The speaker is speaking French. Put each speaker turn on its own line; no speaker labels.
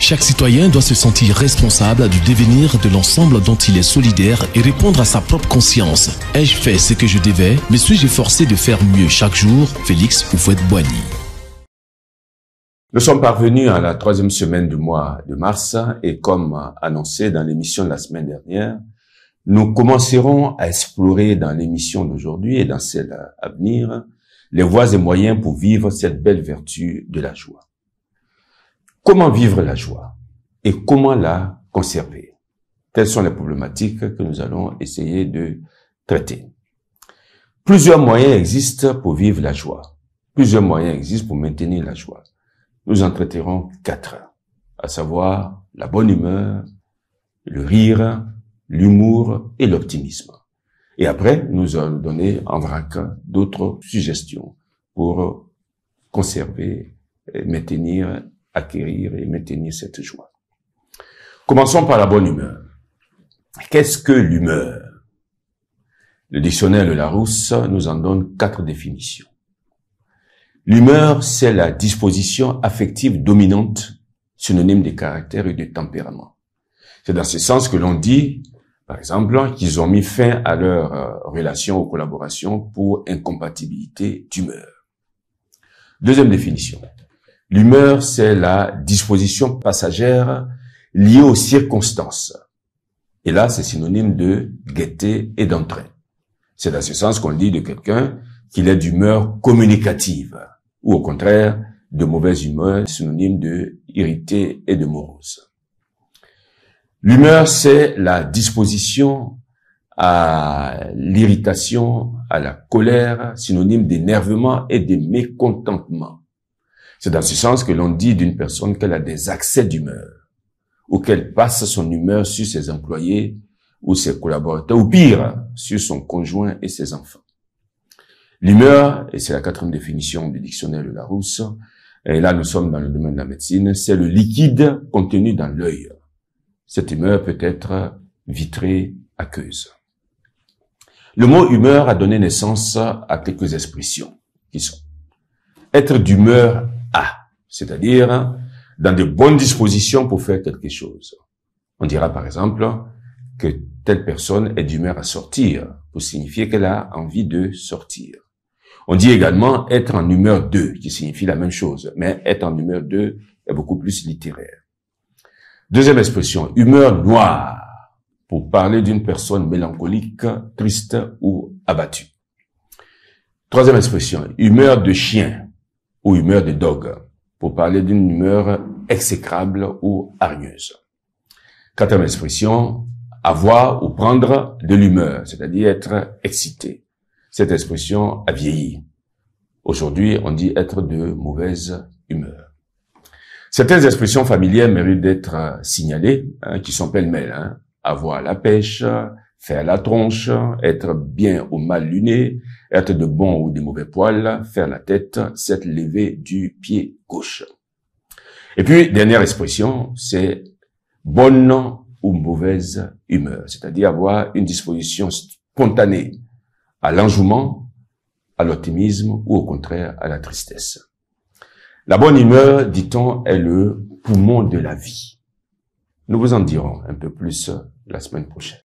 Chaque citoyen doit se sentir responsable du devenir de l'ensemble dont il est solidaire et répondre à sa propre conscience. Ai-je fait ce que je devais? Me suis-je forcé de faire mieux chaque jour? Félix Houphouët-Boigny.
Nous sommes parvenus à la 3e semaine du mois de mars et comme annoncé dans l'émission de la semaine dernière, nous commencerons à explorer dans l'émission d'aujourd'hui et dans celle à venir les voies et moyens pour vivre cette belle vertu de la joie. Comment vivre la joie et comment la conserver? Telles sont les problématiques que nous allons essayer de traiter. Plusieurs moyens existent pour vivre la joie. Plusieurs moyens existent pour maintenir la joie. Nous en traiterons 4, à savoir la bonne humeur, le rire, l'humour et l'optimisme. Et après, nous allons donner en vrac d'autres suggestions pour conserver, maintenir, acquérir et maintenir cette joie. Commençons par la bonne humeur. Qu'est-ce que l'humeur? Le dictionnaire de Larousse nous en donne 4 définitions. L'humeur, c'est la disposition affective dominante, synonyme de caractère et de tempérament. C'est dans ce sens que l'on dit, par exemple, qu'ils ont mis fin à leur relation ou collaboration pour incompatibilité d'humeur. Deuxième définition. L'humeur, c'est la disposition passagère liée aux circonstances. Et là, c'est synonyme de gaieté et d'entrain. C'est dans ce sens qu'on dit de quelqu'un qu'il est d'humeur communicative, ou au contraire, de mauvaise humeur, synonyme de irrité et de morose. L'humeur, c'est la disposition à l'irritation, à la colère, synonyme d'énervement et de mécontentement. C'est dans ce sens que l'on dit d'une personne qu'elle a des accès d'humeur, ou qu'elle passe son humeur sur ses employés ou ses collaborateurs, ou pire, sur son conjoint et ses enfants. L'humeur, et c'est la 4e définition du dictionnaire de Larousse, et là nous sommes dans le domaine de la médecine, c'est le liquide contenu dans l'œil. Cette humeur peut être vitrée, aqueuse. Le mot humeur a donné naissance à quelques expressions qui sont être d'humeur à, c'est-à-dire dans de bonnes dispositions pour faire quelque chose. On dira par exemple que telle personne est d'humeur à sortir, pour signifier qu'elle a envie de sortir. On dit également être en humeur de, qui signifie la même chose, mais être en humeur de est beaucoup plus littéraire. Deuxième expression, humeur noire, pour parler d'une personne mélancolique, triste ou abattue. Troisième expression, humeur de chien ou humeur de dog, pour parler d'une humeur exécrable ou hargneuse. Quatrième expression, avoir ou prendre de l'humeur, c'est-à-dire être excité. Cette expression a vieilli. Aujourd'hui, on dit être de mauvaise humeur. Certaines expressions familières méritent d'être signalées, qui sont pêle-mêle. Avoir la pêche, faire la tronche, être bien ou mal luné, être de bon ou de mauvais poil, faire la tête, s'être levé du pied gauche. Et puis, dernière expression, c'est bonne ou mauvaise humeur, c'est-à-dire avoir une disposition spontanée à l'enjouement, à l'optimisme ou au contraire à la tristesse. La bonne humeur, dit-on, est le poumon de la vie. Nous vous en dirons un peu plus la semaine prochaine.